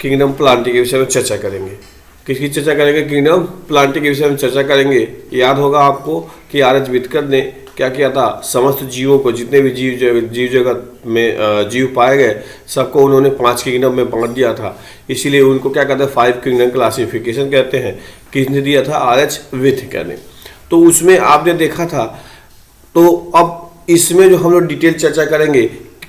Kingdom Plantae के विषय में चर्चा करेंगे। किसकी चर्चा करेंगे? किंगडम प्लांटी के विषय में चर्चा करेंगे। याद होगा आपको कि आर.एच. व्हिटकर ने क्या किया था, समस्त जीवों को, जितने भी जीव जगत में जीव पाए गए, सबको उन्होंने 5 किंगडम में बांट दिया था। इसीलिए उनको क्या कहते हैं, 5 किंगडम क्लासिफिकेशन कहते हैं। किसने दिया था? आर.एच. व्हिटकर ने। तो उसमें आपने देखा था। तो अब इसमें जो हम लोग डिटेल चर्चा करेंगे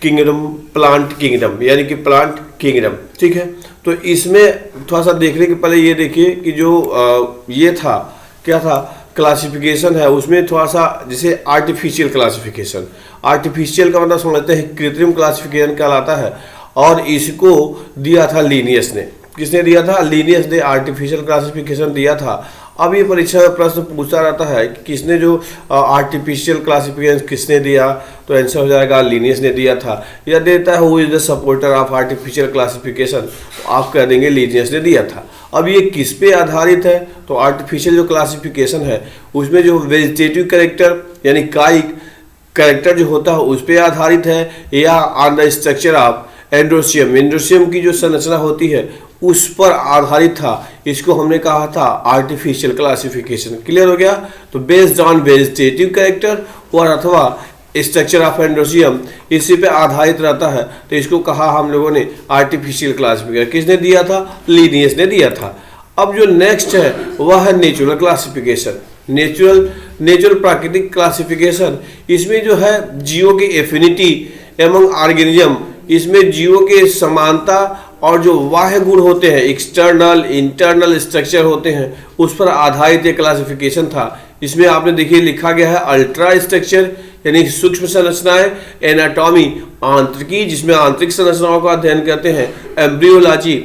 किंगडम, प्लांट किंगडम, यानी कि प्लांट किंगडम, ठीक है। तो इसमें थोड़ा सा देखने के पहले ये देखिए कि जो ये था, क्या था, क्लासिफिकेशन है, उसमें थोड़ा सा जैसे आर्टिफिशियल क्लासिफिकेशन। आर्टिफिशियल का मतलब समझते हैं कृत्रिम क्लासिफिकेशन कहलाता है, और इसको दिया था लीनियस ने। किसने दिया था? लीनियस ने आर्टिफिशियल क्लासिफिकेशन दिया था। अब ये परीक्षा में प्रश्न पूछा जाता है कि किसने जो आर्टिफिशियल क्लासिफिकेशन किसने दिया, तो आंसर हो जाएगा लीनियस ने दिया था। या देता है who is the supporter of artificial classification, तो आप कह देंगे लीनियस ने दिया था। अब ये किस पे आधारित है? तो आर्टिफिशियल जो क्लासिफिकेशन है उसमें जो वेजिटेटिव कैरेक्टर यानी कायिक कैरेक्टर जो होता है उस पर आधारित है, या on the structure of androecium, androecium की जो संरचना होती है उस पर आधारित था। इसको हमने कहा था आर्टिफिशियल क्लासिफिकेशन। क्लियर हो गया? तो बेस्ड ऑन वेजिटेटिव कैरेक्टर और अथवा स्ट्रक्चर ऑफ एंड्रोसियम, इसी पे आधारित रहता है, तो इसको कहा हम लोगों ने आर्टिफिशियल क्लासिफिकेशन। किसने दिया था? लीनियस ने दिया था। अब जो नेक्स्ट है वह है नेचुरल क्लासिफिकेशन। नेचुरल प्राकृतिक क्लासिफिकेशन, इसमें जो है जीवों की एफिनिटी एमंग ऑर्गेनिज्म, इसमें जीवों के समानता और जो बाह्य गुण होते हैं, एक्सटर्नल इंटरनल स्ट्रक्चर होते हैं, उस पर आधारित एक क्लासिफिकेशन था। इसमें आपने देखिए लिखा गया है अल्ट्रा स्ट्रक्चर यानी सूक्ष्म संरचनाएं, एनाटॉमी आंतरिकी जिसमें आंतरिक संरचनाओं का अध्ययन करते हैं, एम्ब्रियोलॉजी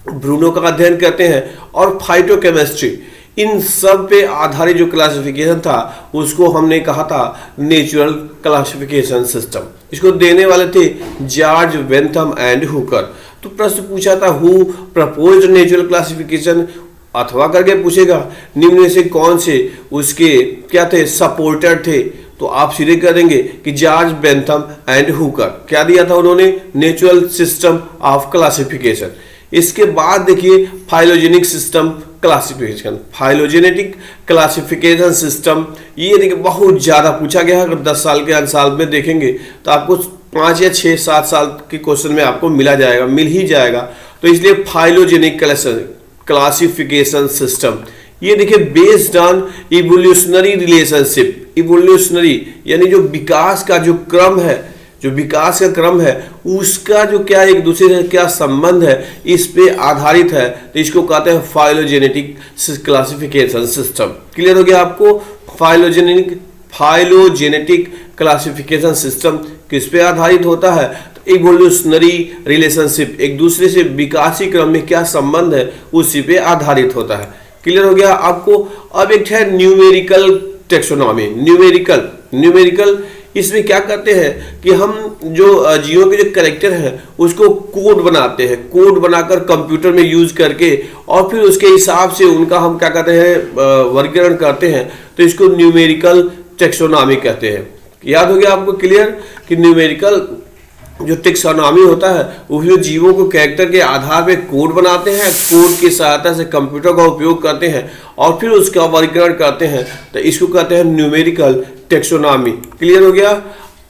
भ्रूणों का अध्ययन करते हैं, और फाइटोकेमिस्ट्री, इन सब पे आधारित जो क्लासिफिकेशन था उसको हमने कहा था नेचुरल क्लासिफिकेशन सिस्टम। इसको देने वाले थे जॉर्ज बेंथम एंड हुकर। तो प्रश्न पूछा था हु प्रपोज्ड नेचुरल क्लासिफिकेशन, अथवा करके पूछेगा निम्न में से कौन से उसके क्या थे, सपोर्टर थे, तो आप सीधे कह देंगे कि जॉर्ज बेंथम एंड हुकर। क्या दिया था उन्होंने? Natural system of classification. इसके बाद देखिए phylogenic system classification, phylogenetic classification system, ये देखिए बहुत ज़्यादा पूछा गया है। अगर 10 साल के अंसाल में देखेंगे तो आपको 5 या 6 7 साल के क्वेश्चन में आपको मिल ही जाएगा। तो इसलिए फाइलोजेनिक क्लासिफिकेशन सिस्टम, ये देखिए based on evolutionary relationship, evolutionary यानी जो विकास का जो क्रम है, जो विकास का क्रम है उसका जो क्या एक दूसरे से क्या संबंध है, इस पे आधारित है। तो इसको कहते हैं फाइलोजेनेटिक क्लासिफिकेशन सिस्टम। क्लियर हो गया आपको? फाइलोजेनेटिक क्लासिफिकेशन सिस्टम किस पे आधारित होता है? तो इवोल्यूशनरी रिलेशनशिप, एक दूसरे से विकासी क्रम में क्या संबंध है उसी पे आधारित होता है। क्लियर हो गया आपको? अब एक है न्यूमेरिकल टेक्सोनॉमी। न्यूमेरिकल इसमें क्या करते हैं कि हम जो जीवों के जो कैरेक्टर हैं उसको कोड बनाते हैं, कोड बनाकर कंप्यूटर में यूज करके, और फिर उसके हिसाब से उनका हम क्या कहते हैं वर्गीकरण करते हैं। तो इसको न्यूमेरिकल टेक्सोनॉमी कहते हैं। याद हो गया आपको? क्लियर कि न्यूमेरिकल जो टेक्सोनॉमी होता है उसमें जीवों को कैरेक्टर के आधार पे कोड बनाते हैं, कोड की सहायता से कंप्यूटर का उपयोग करते हैं और फिर उसका वर्गीकरण करते हैं। तो इसको कहते हैं न्यूमेरिकल टेक्सोनॉमी। क्लियर हो गया?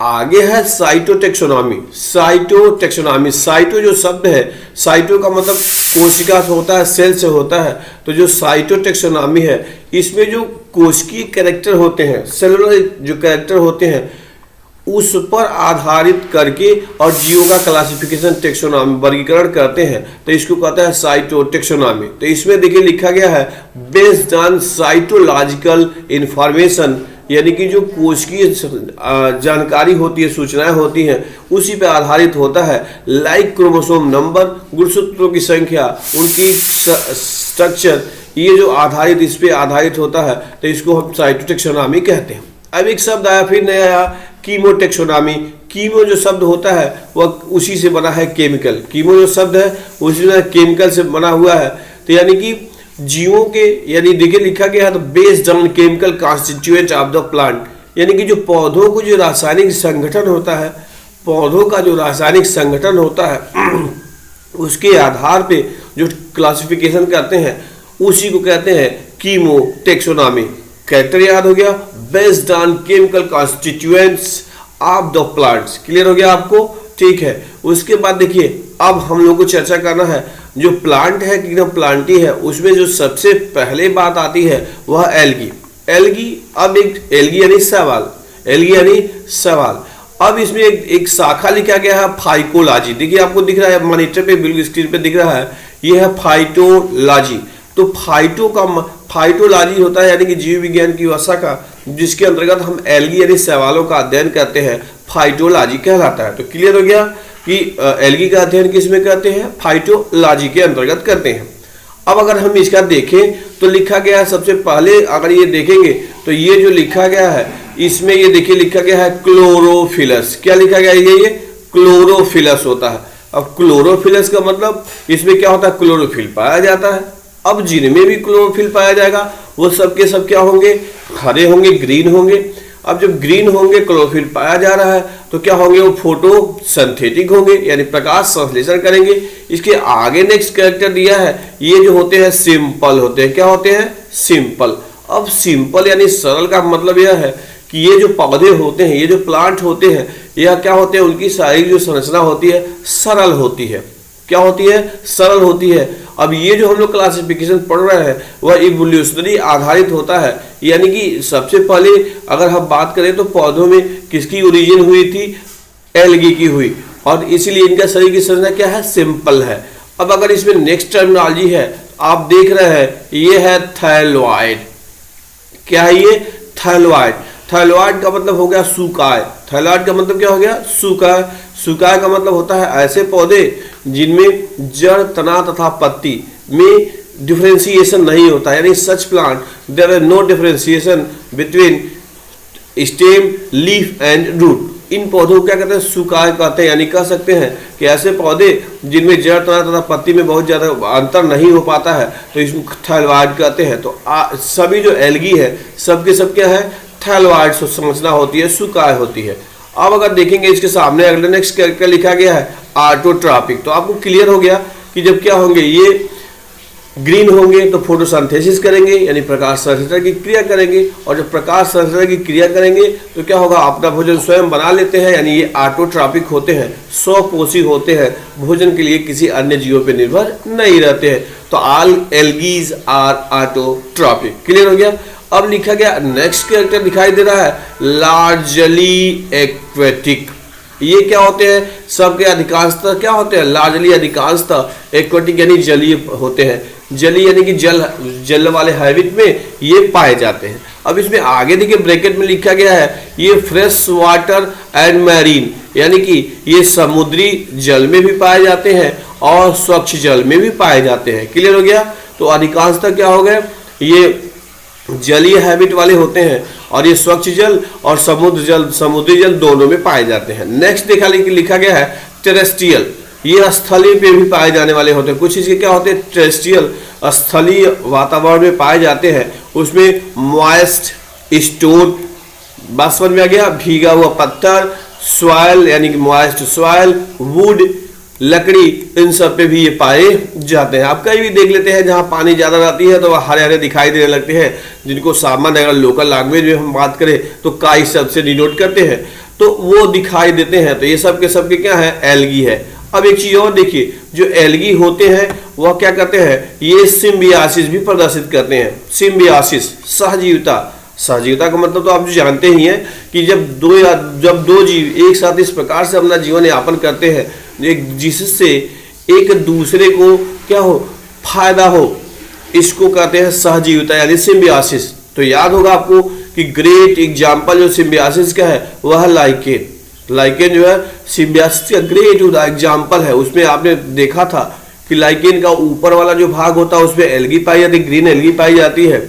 आगे है साइटोटेक्सोनॉमी। साइटो जो शब्द है, साइटो का मतलब कोशिका से होता है, सेल से होता है। तो जो साइटोटेक्सोनॉमी है इसमें जो कोशिकीय कैरेक्टर होते हैं, सेलुलर जो कैरेक्टर होते हैं उस पर आधारित करके और जीवों का क्लासिफिकेशन टेक्सोनॉमी वर्गीकरण करते हैं। तो इसको कहता है साइटोटेक्सोनॉमी। तो इसमें देखिए लिखा गया है बेस्ड ऑन साइटोलॉजिकल इंफॉर्मेशन, यानी कि जो कोशिकीय जानकारी होती है, सूचनाएं होती हैं, उसी पे आधारित होता है। लाइक क्रोमोसोम नंबर, गुणसूत्रों की संख्या, उनकी स्ट्रक्चर, ये जो आधारित इस पे आधारित होता है। तो इसको हम साइटोटेक्सोनॉमी कहते हैं। अब एक शब्द आया, फिर नया आया कीमोटेक्सोनॉमी। कीमो जो शब्द होता है वह उसी से बना है केमिकल। कीमो जो शब्द है उसी में केमिकल से बना हुआ है। तो यानी कि जीवों के, यानी देखिए लिखा गया है तो based on chemical constituent of the plant, यानी कि जो पौधों को जो रासायनिक संगठन होता है, पौधों का जो रासायनिक संगठन होता है उसके आधार पे जो क्लासिफिकेशन करते हैं उसी को कहते हैं कीमो टेक्सोनॉमी। कैरेक्टर याद हो गया, based on chemical constituents of the plants. Clear हो गया आपको? ठीक है। उसके बाद देखिए अब हम लोग को चर्चा करना है जो प्लांट है किंगडम प्लांटी है, उसमें जो सबसे पहले बात आती है वह एल्गी। एल्गी, अब एक एल्गी यानी सवाल, एल्गी यानी सवाल। अब इसमें एक शाखा लिखा गया है फाइकोलॉजी। देखिए आपको दिख रहा है मॉनिटर पे, बिल्कुल स्क्रीन पे दिख रहा है, ये है फाइटोलॉजी। तो फाइटोलॉजी होता है यानी कि जीव विज्ञान की वह शाखा जिसके अंतर्गत हम एल्गी यानी सवालों का अध्ययन करते हैं, फाइटोलॉजी कहलाता है। तो क्लियर हो गया कि एल्गी का अध्ययन किसमें करते हैं? फाइटोलॉजी के अंतर्गत करते हैं। अब अगर हम इसका देखें तो लिखा गया है सबसे पहले, अगर ये देखेंगे तो ये जो लिखा गया है इसमें ये देखिए लिखा गया है क्लोरोफिलस। क्या लिखा गया है? ये क्लोरोफिलस होता है। अब क्लोरोफिलस का मतलब इसमें क्या होता है? क्लोरोफिल पाया जाता है। अब जिनमें भी क्लोरोफिल पाया जाएगा वो सब के सब क्या होंगे? हरे होंगे, ग्रीन होंगे। अब जब ग्रीन होंगे, क्लोरोफिल पाया जा रहा है, तो क्या होंगे? वो फोटोसिंथेटिक होंगे यानी प्रकाश संश्लेषण करेंगे। इसके आगे नेक्स्ट कैरेक्टर दिया है, ये जो होते हैं सिंपल होते हैं। क्या होते हैं? सिंपल। अब सिंपल यानी सरल का मतलब यह है कि ये जो पौधे होते हैं, ये जो प्लांट होते हैं, यह क्या होते हैं? उनकी शारीरिक जो संरचना होती है सरल होती है। क्या होती है? सरल होती है। अब ये जो हम लोग क्लासिफिकेशन पढ़ रहे हैं वह इवोल्यूशनरी आधारित होता है, यानी कि सबसे पहले अगर हम बात करें तो पौधों में किसकी ओरिजिन हुई थी? एल्गी की हुई, और इसीलिए इनका शरीर की संरचना क्या है? सिंपल है। अब अगर इसमें नेक्स्ट टर्मिनोलॉजी है, आप देख रहे हैं ये है थैलोइड। क्या है ये? थैलोइड। थैलोइड का मतलब हो गया सूकाय। थैलोइड का मतलब क्या हो गया? सूकाय। सूकाय का मतलब होता है ऐसे पौधे जिनमें जड़, तना तथा पत्ती में डिफरेंशिएशन नहीं होता, यानी such plant there are no differentiation between stem, leaf and root. इन पौधों को क्या कहते हैं? सूकाय कहते हैं। यानी कह सकते हैं कि ऐसे पौधे जिनमें जड़, तना तथा पत्ती में बहुत ज़्यादा अंतर नहीं हो पाता है, तो इसको थैलोइड कहते हैं। तो सभी जो एल्गी है सबके सब क्या है? थैलोइड संरचना होती है, सूकाय होती है। अब अगर देखेंगे इसके सामने अगले नेक्स्ट कैरेक्टर लिखा गया है ऑटोट्रॉपिक। तो आपको क्लियर हो गया कि जब क्या होंगे, ये ग्रीन होंगे तो फोटोसिंथेसिस करेंगे यानी प्रकाश संश्लेषण की क्रिया करेंगे, और जब प्रकाश संश्लेषण की क्रिया करेंगे तो क्या होगा? अपना भोजन स्वयं बना लेते हैं, यानी ये ऑटोट्रॉपिक होते हैं, स्वपोषी होते हैं, भोजन के लिए किसी अन्य जीवों पर निर्भर नहीं रहते हैं। तो all algae are autotrophic. Clear हो गया? अब लिखा गया नेक्स्ट कैरेक्टर दिखाई दे रहा है लार्जली एक्वेटिक। ये क्या होते हैं? सबके अधिकांशतः क्या होते हैं? लार्जली अधिकांशतः एक्वेटिक यानी जलीय होते हैं। जलीय यानी कि जल वाले हैबिट में ये पाए जाते हैं। अब इसमें आगे देखिए ब्रैकेट में लिखा गया है ये फ्रेश वाटर एंड मैरीन, यानी कि ये समुद्री जल में भी पाए जाते हैं और स्वच्छ जल में भी पाए जाते हैं। क्लियर हो गया? तो अधिकांशतः क्या हो गए? ये जलीय हैबिट वाले होते हैं और ये स्वच्छ जल और समुद्री जल दोनों में पाए जाते हैं। नेक्स्ट लिखा गया है टेरेस्ट्रियल। ये स्थलीय पे भी पाए जाने वाले होते हैं। कुछ इसके क्या होते हैं? टेरेस्ट्रियल, स्थलीय वातावरण में पाए जाते हैं। उसमें मॉइस्ट स्टोन, बात समझ में आ गया? भीगा हुआ पत्थर, सॉइल यानी कि मॉइस्ट सॉइल, वुड, लकड़ी, इन सब पे भी ये पाए जाते हैं। आप कहीं भी देख लेते हैं जहाँ पानी ज़्यादा रहती है तो वह हरे हरे दिखाई देने लगते हैं, जिनको सामान्य अगर लोकल लैंग्वेज में हम बात करें तो काई शब्द से डिनोट करते हैं, तो वो दिखाई देते हैं। तो ये सब के क्या है? एल्गी है। अब एक चीज़ और देखिए, जो एल्गी होते हैं वह क्या करते हैं? ये सिम्बियासिस भी प्रदर्शित करते हैं। सिम्बियासिस, सहजीविता। सहजीविता का मतलब तो आप जो जानते ही हैं कि जब दो जीव एक साथ इस प्रकार से अपना जीवन यापन करते हैं जिससे एक दूसरे को क्या हो? फायदा हो, इसको कहते हैं सहजीविता यानी सिम्बियासिस। तो याद होगा आपको कि ग्रेट एग्जाम्पल जो सिम्बियासिस का है वह लाइकेन। लाइकेन जो है सिम्बियासिस का ग्रेट एग्जाम्पल है। उसमें आपने देखा था कि लाइकेन का ऊपर वाला जो भाग होता है उसमें एल्गी पाई जाती है, ग्रीन एल्गी पाई जाती है,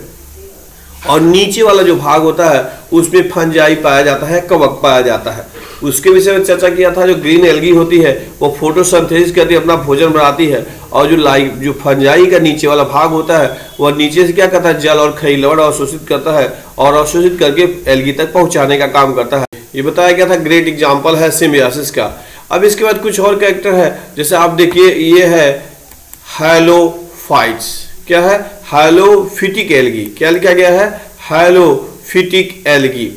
और नीचे वाला जो भाग होता है उसमें फंजाई पाया जाता है, कवक पाया जाता है। उसके विषय में चर्चा किया था। जो ग्रीन एल्गी होती है वो फोटोसिंथेसिस करती है, अपना भोजन बनाती है, और जो फंजाई का नीचे वाला भाग होता है वह नीचे से क्या करता है? जल और खनिज लवण अवशोषित करता है और अवशोषित करके एल्गी तक पहुंचाने का काम करता है। ये बताया गया था ग्रेट एग्जाम्पल है सिम्बियासिस का। अब इसके बाद कुछ और कैरेक्टर है, जैसे आप देखिए ये है हैलोफाइट्स। क्या है? हैलोफिटिक एल्गी। क्या लिखा गया है? हैलोफिटिक एल्गी।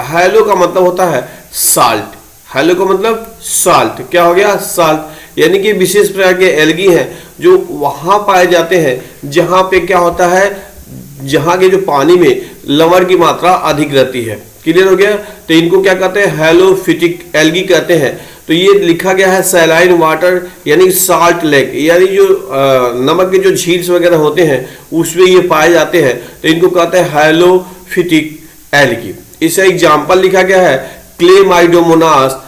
हैलो का मतलब होता है साल्ट, हैलो का मतलब साल्ट। क्या हो गया? साल्ट। यानी कि विशेष प्रकार के एल्गी हैं जो वहां पाए जाते हैं जहां पे क्या होता है, जहां के जो पानी में लवण की मात्रा अधिक रहती है। क्लियर हो गया? तो इनको क्या कहते हैं? हैलोफिटिक एल्गी कहते हैं। तो ये लिखा गया है सैलाइन वाटर यानी साल्ट लेक, यानी जो नमक के जो झील्स वगैरह होते हैं उसमें ये पाए जाते हैं, तो इनको कहते हैं हैलोफिटिक एल्गी। इसका एग्जाम्पल लिखा गया है क्लेमाइडोमोनास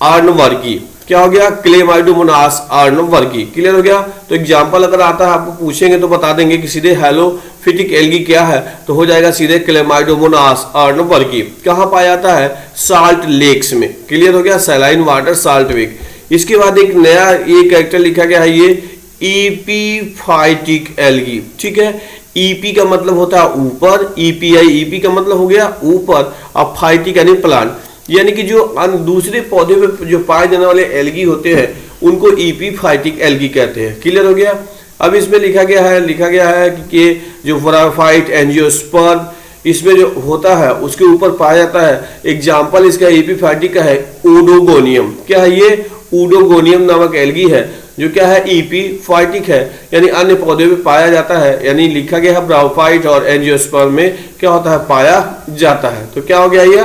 अर्नवर्गी। क्या हो गया? क्लेमाइडोमोनास अर्नवर्गी। क्लियर हो गया? तो एग्जाम्पल अगर आता है आपको पूछेंगे तो बता देंगे कि सीधे हैलोफिटिक एल्गी क्या है, तो हो जाएगा सीधे क्लेमाइडोमोनास अर्नवर्गी। कहाँ पाया जाता है? साल्ट लेक्स में। क्लियर हो गया? Saline water salt lake. इसके बाद एक नया ये कैरेक्टर लिखा गया है, ये ईपीफाइटिक एल्गी। ठीक है, ईपी का मतलब होता है ऊपर, ईपीआई, ईपी का मतलब हो गया ऊपर, और फाइटिक यानी प्लांट, यानी कि जो दूसरे पौधे में जो पाए जाने वाले एल्गी होते हैं उनको ईपीफाइटिक एल्गी कहते हैं। क्लियर हो गया? अब इसमें लिखा गया है कि जो वराफाइट एंजियोस्पर्म इसमें जो होता है उसके ऊपर पाया जाता है। एग्जाम्पल इसका ईपीफाइटिक का है ओडोगोनियम। क्या है ये? ओडोगोनियम नामक एल्गी है जो क्या है? ईपीफाइटिक है, यानी अन्य पौधे में पाया जाता है। यानी लिखा गया है ब्रायोफाइट और एंजियोस्पर्म में क्या होता है? पाया जाता है। तो क्या हो गया ये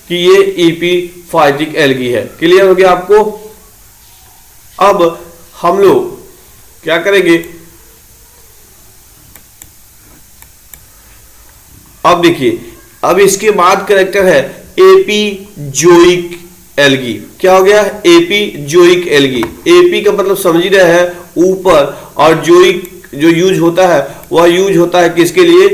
कि ये ईपीफाइटिक एल्गी है। क्लियर हो गया आपको? अब हम लोग क्या करेंगे, अब देखिए, अब इसके बाद कैरेक्टर है एपीजोइक एल्गी। क्या हो गया? एपीजोइक एल्गी। एपी का मतलब समझ रहे हैं ऊपर, और जोइक जो यूज होता है वह यूज होता है किसके लिए?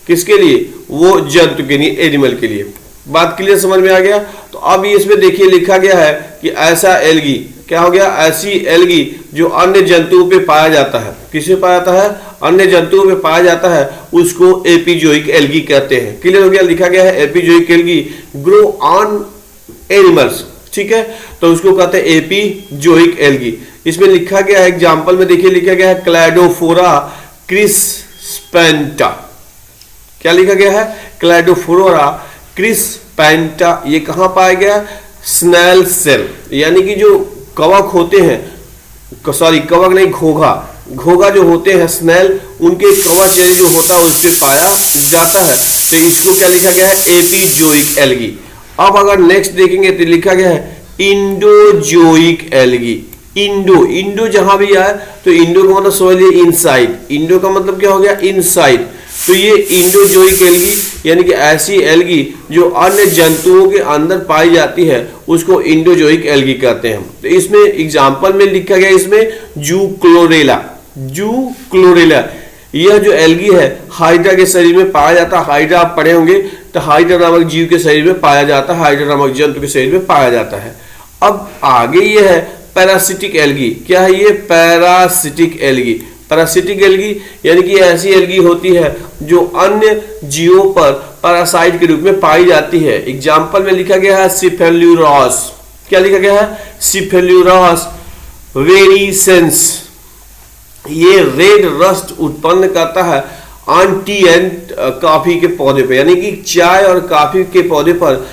किसके लिए? वो जंतु के लिए, एनिमल के लिए। बात क्लियर समझ में आ गया? तो अब इसमें देखिए लिखा गया है कि ऐसा एल्गी, क्या हो गया? ऐसी एल्गी जो अन्य जंतुओं पे पाया जाता है। किसे पाया जाता है? अन्य जंतुओं पे पाया जाता है, उसको एपीजोइक एल्गी कहते हैं। क्लियर हो गया? लिखा गया है एपीजोइक एल्गी ग्रो ऑन एनिमल्स। ठीक है, तो उसको कहते हैं एपीजोइक एल्गी। इसमें लिखा गया है एग्जाम्पल में देखिए लिखा गया है क्लैडोफोरा क्रिस्पेंटा। क्या लिखा गया है? क्लैडोफोरा क्रिस्पेंटा। ये कहां पाया गया? स्नेल सेल, यानी कि जो कवक होते हैं, सॉरी कवक नहीं, घोघा जो होते हैं स्नेल, उनके कवच जो होता है उस पर पाया जाता है। तो इसको क्या लिखा गया है? एपीजोइक एल्गी। अब अगर नेक्स्ट देखेंगे तो लिखा गया है इंडोजोइक एल्गी। इंडो जहां भी आए तो इंडो का मतलब समझिए इनसाइड, इंडो का मतलब क्या हो गया? इनसाइड। तो ये इंडोजोइक एल्गी यानी कि ऐसी एल्गी जो अन्य जंतुओं के अंदर पाई जाती है उसको इंडोजोइक एल्गी कहते हैं। तो इसमें एग्जाम्पल में लिखा गया इसमें जूक्लोरेला। यह जो एल्गी है हाइड्रा के शरीर में पाया जाता है। हाइड्रा आप पढ़े होंगे, तो हाइड्रा नामक जीव के शरीर में पाया जाता है, हाइड्रा नामक जंतु के शरीर में पाया जाता है। अब आगे ये है पैरासिटिक एल्गी। क्या है ये? Parasitic algae. पैरासिटिक एल्गी यानी कि ऐसी एल्गी होती है जो अन्य जीवों पर पैरासाइट के रूप में पाई जाती है। एग्जाम्पल में लिखा गया है सिफेल्यूरॉस। क्या लिखा गया है? सिफेल्यूरॉस वेरिसेंस। ये रेड रस्ट उत्पन्न करता है आंटीएंट कॉफी के पौधे पर, यानी कि चाय और कॉफी के पौधे पर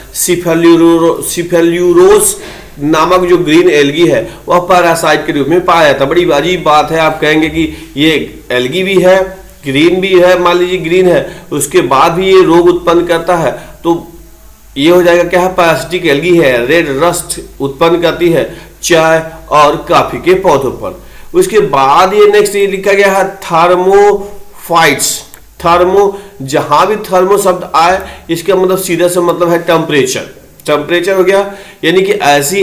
सिफेल्यूरोस नामक जो ग्रीन एल्गी है वह पैरासाइट के रूप में पाया जाता है। बड़ी अजीब बात है, आप कहेंगे कि ये एल्गी भी है, ग्रीन भी है, मान लीजिए ग्रीन है, उसके बाद भी ये रोग उत्पन्न करता है, तो ये हो जाएगा क्या है? पैरासिटिक एल्गी है, रेड रस्ट उत्पन्न करती है चाय और कॉफी के पौधों पर। उसके बाद ये नेक्स्ट ये लिखा गया है थर्मोफाइट्स। थर्मो, जहां भी थर्मो शब्द आए इसका मतलब सीधा सा मतलब है टेम्परेचर हो गया, यानी कि ऐसी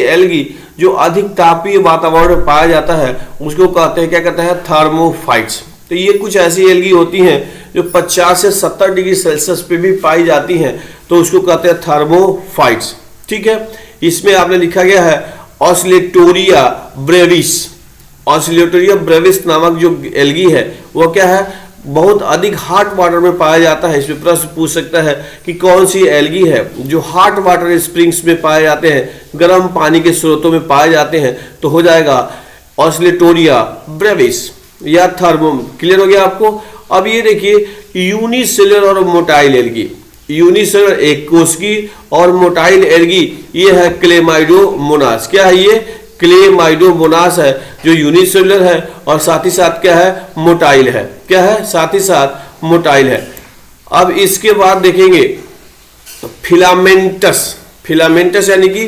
एल्गी जो अधिक तापीय वातावरण में पाया जाता है उसको कहते हैं, क्या कहते हैं? थर्मोफाइट्स। तो ये कुछ ऐसी एल्गी होती हैं जो 50 से 70 डिग्री सेल्सियस पे भी पाई जाती हैं, तो उसको कहते हैं थर्मोफाइट्स। ठीक है, इसमें आपने लिखा गया है ऑस्लेटोरिया ब्रेविस नामक जो एल्गी है वो क्या है? बहुत अधिक हॉट वाटर में पाया जाता है। इसमें प्रश्न पूछ सकता है कि कौन सी एल्गी है जो हॉट वाटर स्प्रिंग्स में पाए जाते हैं, गर्म पानी के स्रोतों में पाए जाते हैं। तो हो जाएगा ऑस्लेटोरिया ब्रेविस या थर्मोम। क्लियर हो गया आपको। अब ये देखिए यूनिसेलुलर और मोटाइल एल्गी, यूनिसेलुलर एक कोशिकी और मोटाइल एल्गी ये है क्लेमाइडोमोनास। क्या है ये? क्लेमाइडोमोनास है जो यूनिसेलुलर है और साथ ही साथ क्या है? मोटाइल है। क्या है? साथ ही साथ मोटाइल है। अब इसके बाद देखेंगे फिलामेंटस। फिलामेंटस यानी कि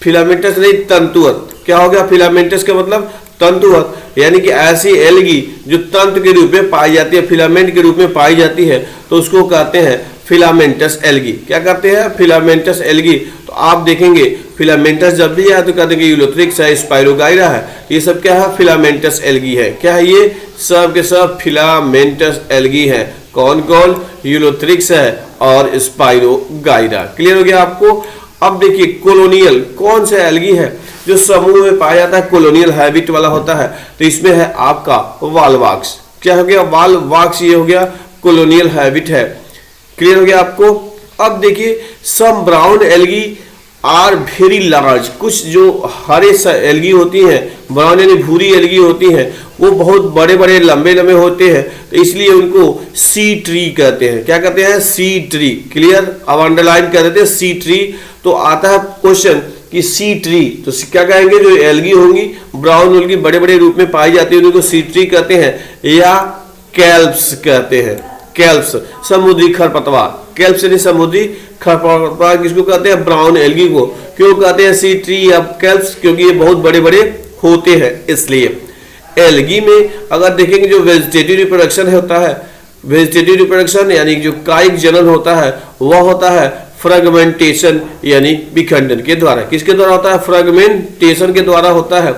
फिलामेंटस नहीं, तंतुवत। क्या हो गया? फिलामेंटस का मतलब तंतुवत, यानी कि ऐसी एल्गी जो तंतु के रूप में पाई जाती है, फिलामेंट के रूप में पाई जाती है, तो उसको कहते हैं फिलामेंटस एल्गी। क्या कहते हैं? Filamentous algae. तो आप देखेंगे फिलामेंटस जब भी आए तो कहते हैं कि यूलोथ्रिक्स है, स्पाइरोगाइरा है, ये सब क्या है? फिलामेंटस एल्गी है। क्या है ये? सब के सब फिलामेंटस एल्गी है। कौन कौन? यूलोथ्रिक्स है और स्पाइरोगाइरा। क्लियर हो गया आपको। अब देखिए कोलोनियल कौन सा एल्गी है जो समूह में पाया जाता है, कोलोनियल हैबिट वाला होता है। तो इसमें है आपका वालवाक्स। क्या हो गया? वालवाक्स ये हो गया कोलोनियल हैबिट है। क्लियर हो गया आपको। अब देखिए some brown algae are very large. कुछ जो हरे एल्गी होती हैं, ब्राउन यानी भूरी एल्गी होती हैं, वो बहुत बड़े बड़े लंबे लंबे होते हैं, तो इसलिए उनको सी ट्री कहते हैं। क्या कहते हैं? सी ट्री। क्लियर। अब अंडरलाइन कर देते हैं सी ट्री। तो आता है क्वेश्चन कि सी ट्री, तो क्या कहेंगे? जो एल्गी होंगी ब्राउन एल्गी बड़े बड़े रूप में पाई जाती है उनको सी ट्री कहते हैं या कैल्प्स कहते हैं। कैल्प्स समुद्री खरपतवार। कैल्प्स यानी समुद्री खरपतवार किसको कहते हैं? ब्राउन एल्गी को। क्यों कहते हैं सी ट्री या कैल्प्स? क्योंकि ये बहुत बड़े बड़े होते हैं इसलिए। एल्गी में अगर देखेंगे जो वेजिटेटिव रिप्रोडक्शन होता है, वेजिटेटिव रिप्रोडक्शन यानी जो कायिक जनन होता है वह होता है फ्रेगमेंटेशन यानी विखंडन के द्वारा। किसके द्वारा होता है? फ्रेगमेंटेशन के द्वारा होता है।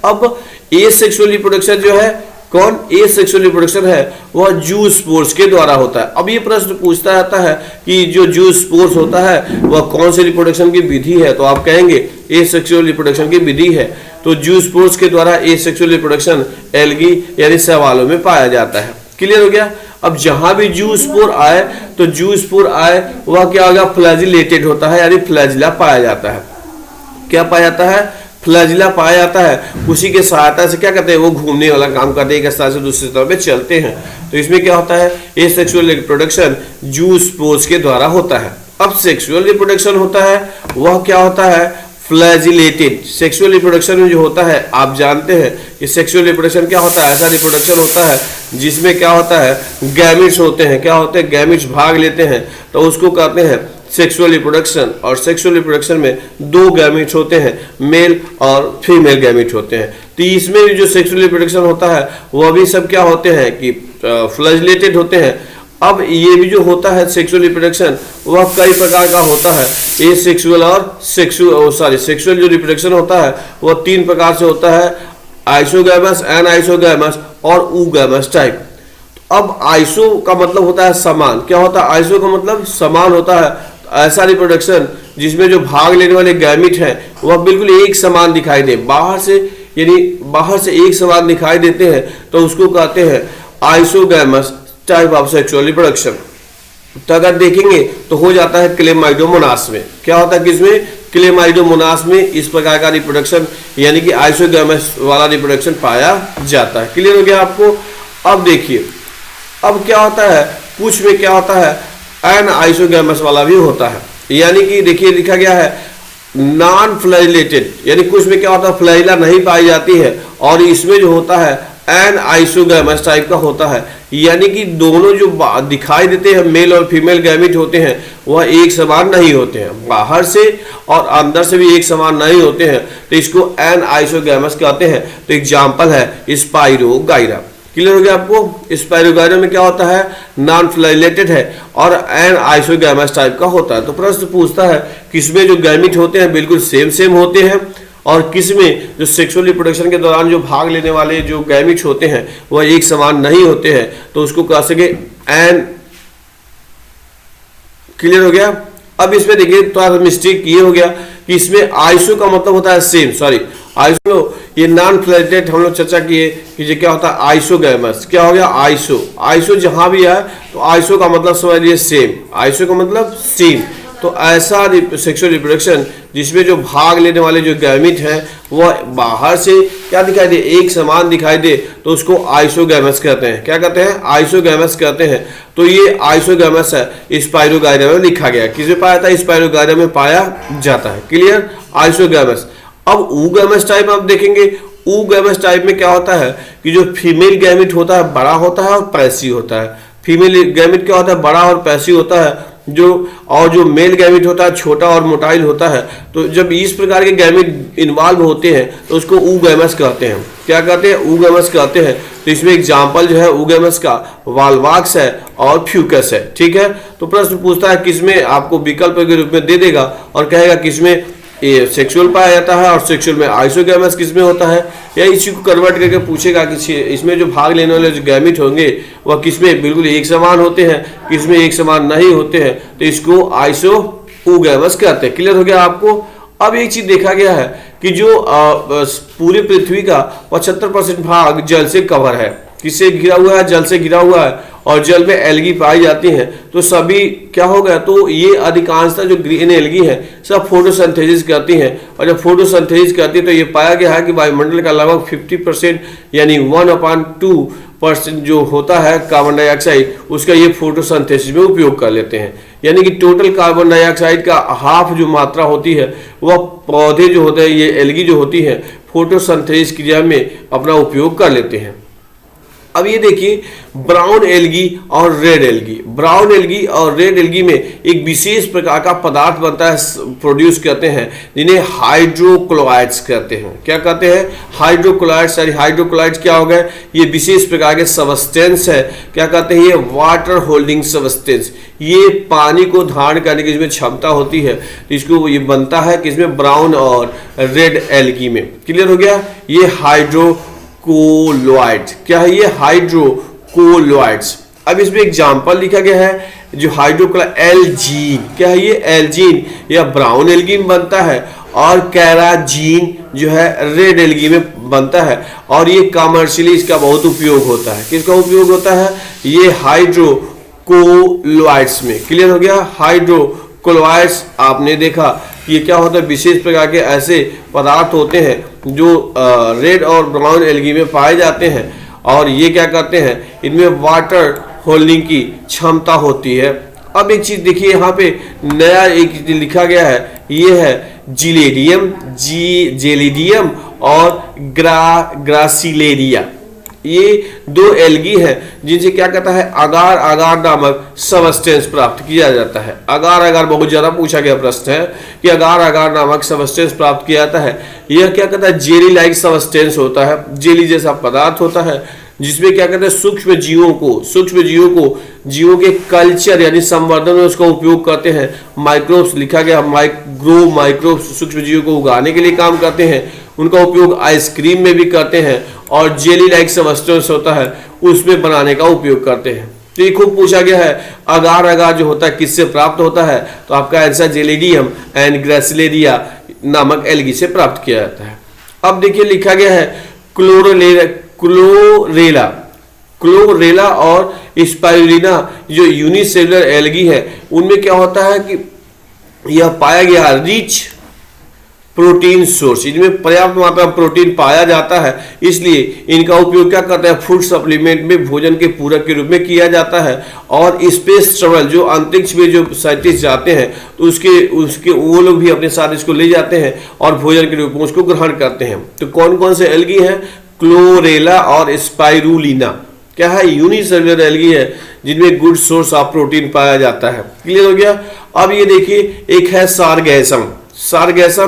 अब एसेक्सुअल रिप्रोडक्शन जो है, कौन एसेक्सुअल रिप्रोडक्शन है, वह जूस्पोर्स के द्वारा होता है। अब ये प्रश्न पूछता रहता है कि जो जूस्पोर्स होता है वह कौन से रिप्रोडक्शन की विधि है, तो आप कहेंगे एसेक्सुअल रिप्रोडक्शन की विधि है। तो जूस्पोर्स के द्वारा एसेक्सुअल रिप्रोडक्शन एल्गी यानी शैवालों में पाया जाता है। क्लियर हो गया। अब जहां भी जूस्पोर आए तो जूस्पोर आए वह क्या होगा? फ्लैजिलेटेड होता है यानी फ्लैजिला पाया जाता है। क्या पाया जाता है? फ्लैजिला पाया जाता है। उसी के सहायता से क्या करते हैं? वो घूमने वाला काम करते हैं, एक स्थान से दूसरे स्थान पे चलते हैं। तो इसमें क्या होता है? एसेक्सुअल रिप्रोडक्शन जूस्पोर्स के द्वारा होता है। अब सेक्सुअल रिप्रोडक्शन होता है वह क्या होता है? फ्लैजिलेटेड। सेक्सुअल रिप्रोडक्शन में जो होता है आप जानते हैं कि सेक्सुअल रिप्रोडक्शन क्या होता है? ऐसा रिप्रोडक्शन होता है जिसमें क्या होता है? गैमिट्स होते हैं। क्या होते हैं? गैमिट्स भाग लेते हैं, तो उसको कहते हैं सेक्सुअल रिप्रोडक्शन। और सेक्सुअल रिप्रोडक्शन में दो गैमिट्स होते हैं, मेल और फीमेल गैमिट होते हैं। तो इसमें भी जो सेक्सुअल रिप्रोडक्शन होता है वह भी सब क्या होते हैं कि फ्लैजिलेटेड होते हैं। अब ये भी जो होता है सेक्सुअल रिप्रोडक्शन वह कई प्रकार का होता है। ए सेक्सुअल और सेक्सुअल जो रिप्रोडक्शन होता है वह तीन प्रकार से होता है, आइसोगैमस, एनाइसोगैमस और ऊगैमस टाइप। अब आइसो का मतलब होता है समान। क्या होता है? आइसो का मतलब समान होता है। ऐसा रिप्रोडक्शन जिसमें जो भाग लेने वाले गैमिट हैं वह बिल्कुल एक समान दिखाई दे, बाहर से यानी बाहर से एक समान दिखाई देते हैं, तो उसको कहते हैं isogamous type of sexual reproduction. तो अगर देखेंगे तो हो जाता है क्लेमाइडोमोनास में। क्या होता है? किसमें? क्लेमाइडोमोनास में इस प्रकार का रिप्रोडक्शन यानी कि आइसोगैमस वाला रिप्रोडक्शन पाया जाता है। क्लियर हो गया आपको। अब देखिए अब क्या होता है? कुछ में क्या होता है? एन आइसोगैमस वाला भी होता है, यानी कि देखिए लिखा गया है नॉन फ्लैजिलेटेड, यानी कुछ में क्या होता है? फ्लैजिला नहीं पाई जाती है, और इसमें जो होता है एन आइसोगैमस टाइप का होता है, यानी कि दोनों जो दिखाई देते हैं मेल और फीमेल गैमिट होते हैं वह एक समान नहीं होते हैं, बाहर से और अंदर से भी एक समान नहीं होते हैं, तो इसको एन आइसोगैमस कहते हैं। तो एग्जाम्पल है स्पाइरोगाइरा। क्लियर हो गया आपको। स्पाइरोगाइरा में क्या होता है? नॉन फ्लैजिलेटेड है और एन आइसोगैमस टाइप का होता है। तो प्रश्न पूछता है किसमें जो गैमिट होते हैं बिल्कुल सेम होते हैं, और किसमें जो सेक्सुअल रिप्रोडक्शन के दौरान जो भाग लेने वाले जो गैमिट्स होते हैं वह एक समान नहीं होते हैं, तो उसको कह सके एन। क्लियर हो गया। अब इसमें देखिए थोड़ा सा मिस्टेक ये हो गया कि इसमें आइसो का मतलब होता है सेम, आइसो, ये नॉन फ्लैटेलेट हम लोग चर्चा किए कि ये क्या होता है आइसोगैमस। क्या हो गया आइसो, आइसो जहां भी है तो आइसो का मतलब समझिए सेम, आइसो का मतलब सेम। तो ऐसा सेक्सुअल रिप्रोडक्शन जिसमें जो भाग लेने वाले जो गैमिट हैं वह बाहर से क्या दिखाई दे, एक समान दिखाई दे, तो उसको आइसोगैमस कहते हैं। क्या कहते हैं, आइसोगैमस कहते हैं। तो ये आइसोगैमस है, स्पाइरोगाइरा में लिखा गया। किसमें पाया जाता है, स्पाइरोगाइरा में पाया जाता है। Clear, isogamous. अब ऊगैमस टाइप आप देखेंगे, ऊगैमस टाइप में क्या होता है कि जो फीमेल गैमिट होता है बड़ा होता है और पैसिव होता है। फीमेल गैमिट क्या होता है, बड़ा और पैसिव होता है, जो मेल गैमिट होता है छोटा और मोटाइल होता है। तो जब इस प्रकार के गैमिट इन्वॉल्व होते हैं तो उसको ऊगैमस कहते हैं। क्या कहते हैं, ऊगैमस कहते हैं। तो इसमें एग्जाम्पल जो है ऊगैमस का वाल्वाक्स है और फ्यूकस है। ठीक है, तो प्रश्न पूछता है किसमें, आपको विकल्प के रूप में दे देगा और कहेगा किसमें ये सेक्सुअल पाया जाता है और सेक्सुअल में आइसोगैमस किसमें होता है, या इसी को कन्वर्ट करके पूछेगा कि इसमें जो भाग लेने वाले जो गैमिट होंगे वह किसमें बिल्कुल एक समान होते हैं, किसमें एक समान नहीं होते हैं, तो इसको आइसो ऊगैमस कहते हैं। क्लियर हो गया आपको। अब एक चीज देखा गया है कि जो पूरी पृथ्वी का 75% भाग जल से कवर है। किससे घिरा हुआ है, जल से घिरा हुआ है, और जल में एल्गी पाई जाती हैं। तो सभी क्या हो गया, तो ये अधिकांशतः जो ग्रीन एल्गी है सब फोटोसिंथेसिस करती हैं, और जब फोटोसिंथेसिस करती है तो ये पाया गया है कि वायुमंडल का लगभग 50% यानी 1/2% जो होता है कार्बन डाइऑक्साइड, उसका ये फोटोसिंथेसिस में उपयोग कर लेते हैं। यानी कि टोटल कार्बन डाइऑक्साइड का हाफ जो मात्रा होती है वह पौधे जो होते हैं, ये एल्गी जो होती है, फोटोसिंथेसिस क्रिया में अपना उपयोग कर लेते हैं। अब ये देखिए ब्राउन एल्गी और रेड एल्गी। ब्राउन एल्गी और रेड एल्गी में एक विशेष प्रकार का पदार्थ बनता है, प्रोड्यूस करते हैं, जिन्हें हाइड्रोक्लोराइड्स कहते हैं। क्या कहते हैं, हाइड्रोक्लोराइड्स। हाइड्रोक्लोराइड्स क्या हो गए, ये विशेष प्रकार के सबस्टेंस है। क्या कहते हैं, ये वाटर होल्डिंग सबस्टेंस, ये पानी को धारण करने की इसमें क्षमता होती है। इसको ये बनता है किसमें, ब्राउन और रेड एल्गी में। क्लियर हो गया। ये हाइड्रोकोलोइड्स, क्या है ये हाइड्रोकोलोइड्स। अब इसमें एग्जांपल लिखा गया है जो हाइड्रोकोलोइड एल्जीन। क्या है ये एल्जीन, यह ब्राउन एल्गी में बनता है, और कैराजीन जो है रेड एल्गी में बनता है, और ये कमर्शियली इसका बहुत उपयोग होता है। किसका उपयोग होता है, ये हाइड्रोकोलोइड्स में। क्लियर हो गया। हाइड्रोकोलोइड्स आपने देखा ये क्या होता है, विशेष प्रकार के ऐसे पदार्थ होते हैं जो रेड और ब्राउन एल्गी में पाए जाते हैं, और ये क्या करते हैं, इनमें वाटर होल्डिंग की क्षमता होती है। अब एक चीज देखिए यहाँ पे नया एक लिखा गया है, ये है जेलिडियम और ग्रासिलेरिया। ये दो एल्गी हैं जिनसे क्या कहता है, अगार अगार नामक सबस्टेंस प्राप्त किया जाता है। अगार अगार बहुत ज्यादा पूछा गया प्रश्न है कि अगार अगार नामक सबस्टेंस प्राप्त किया जाता है। यह क्या कहता है, जेली लाइक सबस्टेंस होता है, जेली जैसा पदार्थ होता है, जिसमें क्या कहते हैं सूक्ष्म जीवों के कल्चर यानी संवर्धन में उसका उपयोग करते हैं। माइक्रोब्स लिखा गया, माइक्रोब्स सूक्ष्म जीवों को उगाने के लिए काम करते हैं। उनका उपयोग आइसक्रीम में भी करते हैं, और जेली लाइक सबस्टेंस होता है उसमें बनाने का उपयोग करते हैं। तो ये खूब पूछा गया है, अगार अगार जो होता है किससे प्राप्त होता है, तो आपका आंसर जेलिडियम एंड ग्रासिलेरिया नामक एल्गी से प्राप्त किया जाता है। अब देखिए लिखा गया है क्लोरेला और स्पाइरुलिना जो यूनिसेलुलर एल्गी है, उनमें क्या होता है कि यह पाया गया रिच प्रोटीन सोर्स, इनमें पर्याप्त मात्रा में प्रोटीन पाया जाता है, इसलिए इनका उपयोग क्या करते हैं, फूड सप्लीमेंट में भोजन के पूरक के रूप में किया जाता है। और स्पेस ट्रेवल जो अंतरिक्ष में जो साइंटिस्ट जाते हैं तो उसके वो लोग भी अपने साथ इसको ले जाते हैं और भोजन के रूप में उसको ग्रहण करते हैं। तो कौन कौन से एल्गी हैं, क्लोरेला और स्पाइरुलिना क्या है, यूनिसेलुलर एल्गी है जिनमें गुड सोर्स ऑफ प्रोटीन पाया जाता है। क्लियर हो गया। अब ये देखिए एक है सारगैसम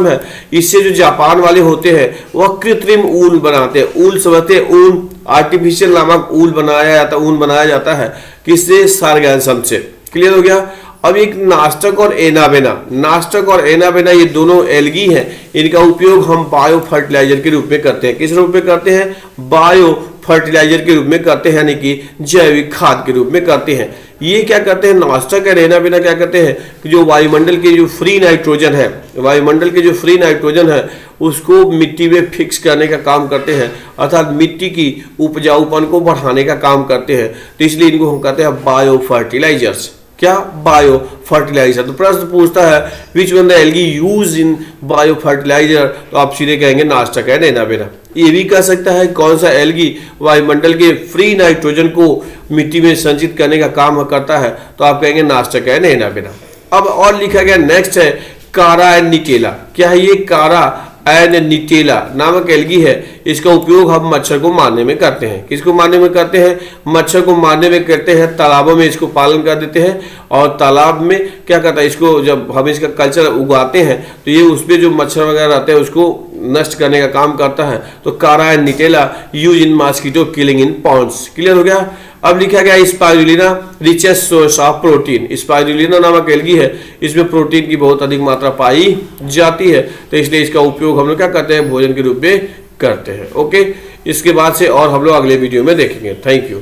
है, इससे जो जापान वाले होते हैं वह कृत्रिम ऊन बनाते हैं। ऊन समझते हैं, ऊन आर्टिफिशियल नामक ऊन बनाया जाता है किससे, सारगैसम से। क्लियर हो गया। अब एक नास्टक और एनाबेना, नास्टक और एनाबेना ये दोनों एल्गी हैं। इनका उपयोग हम बायो फर्टिलाइजर के रूप में करते हैं। किस रूप में करते हैं? बायो फर्टिलाइजर के रूप में करते हैं, यानी कि जैविक खाद के रूप में करते हैं। ये क्या करते हैं? नास्टक और एनाबेना क्या करते हैं कि जो वायुमंडल के जो फ्री नाइट्रोजन है, वायुमंडल के जो फ्री नाइट्रोजन है उसको मिट्टी में फिक्स करने का काम करते हैं, अर्थात मिट्टी की उपजाऊपन को बढ़ाने का काम करते हैं। तो इसलिए इनको हम कहते हैं बायो फर्टिलाइजर्स। क्या? Bio fertilizer. तो प्रश्न पूछता है which one the algae use in bio fertilizer, तो आप सीधे कहेंगे नास्टक एंड एनाबेना। ये भी कह सकता है कौन सा एल्गी वायुमंडल के फ्री नाइट्रोजन को मिट्टी में संचित करने का काम करता है, तो आप कहेंगे नास्टक एंड एनाबेना। अब और लिखा गया नेक्स्ट है कारा एंड निटेला। क्या है ये? कारा एंड निटेला नामक एल्गी है। इसका उपयोग हम मच्छर को मारने में करते हैं। किसको मारने में करते हैं? मच्छर को मारने में करते हैं। तालाबों में इसको पालन कर देते हैं और तालाब में क्या करता है, इसको जब हम इसका कल्चर उगाते हैं तो ये उसपे जो मच्छर वगैरह रहते हैं उसको नष्ट करने का काम करता है। तो Chara and Nitella use in mosquito killing in ponds. Clear हो गया? अब लिखा गया spirulina richest source of protein. Spirulina नामक एल्गी है, इसमें प्रोटीन की बहुत अधिक मात्रा पाई जाती है, तो इसलिए इसका उपयोग हम लोग क्या करते हैं? भोजन के रूप में करते हैं। ओके, इसके बाद से और हम लोग अगले वीडियो में देखेंगे। Thank you.